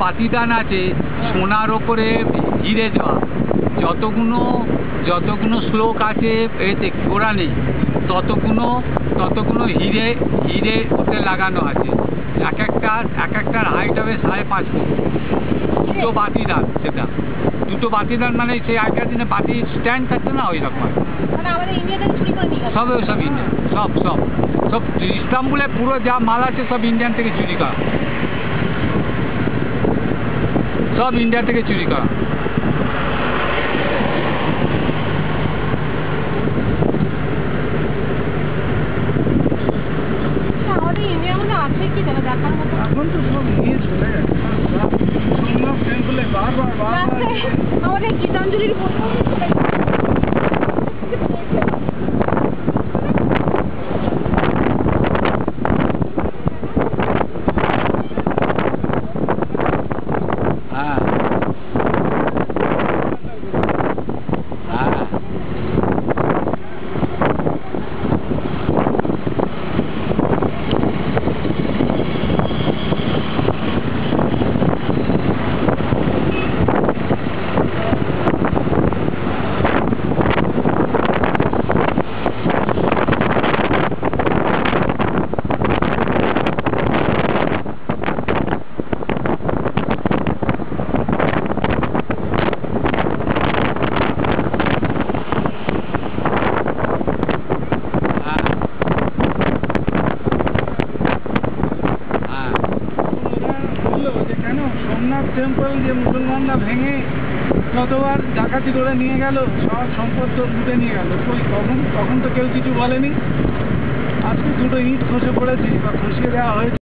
পাতিদান আছে সোনার ওপরে হিরে দেওয়া, যতগুলো শ্লোক আছে এতে কোরআনে ততগুলো হিরে ওতে লাগানো আছে। এক একটার হাইট হবে 5.5 ফুট। দুটো বাতিদান, সেটা দুটো বাতিদান মানে সেই আগের দিনে বাতি স্ট্যান্ড থাকছে না, ওই রকম সব ইন্ডিয়ান, সব ইস্তাম্বুলে পুরো যা মাল আছে সব ইন্ডিয়ান থেকে চুরি করা, সব ইন্ডিয়া থেকে চুরি করা। এখন তো সব নিয়ে চলে গেছে, সোমনাথ টেম্পলে বারবার আমাদের গীতাঞ্জলির সোমনাথ টেম্পল যে মুসলমানরা ভেঙে যতবার ডাকাতি করে নিয়ে গেল, সব সম্পদ তো লুটে নিয়ে গেল, তখন তো কেউ কিছু বলেনি। আজকে দুটো ইট খসে পড়েছে বা খসিয়ে দেওয়া হয়েছে।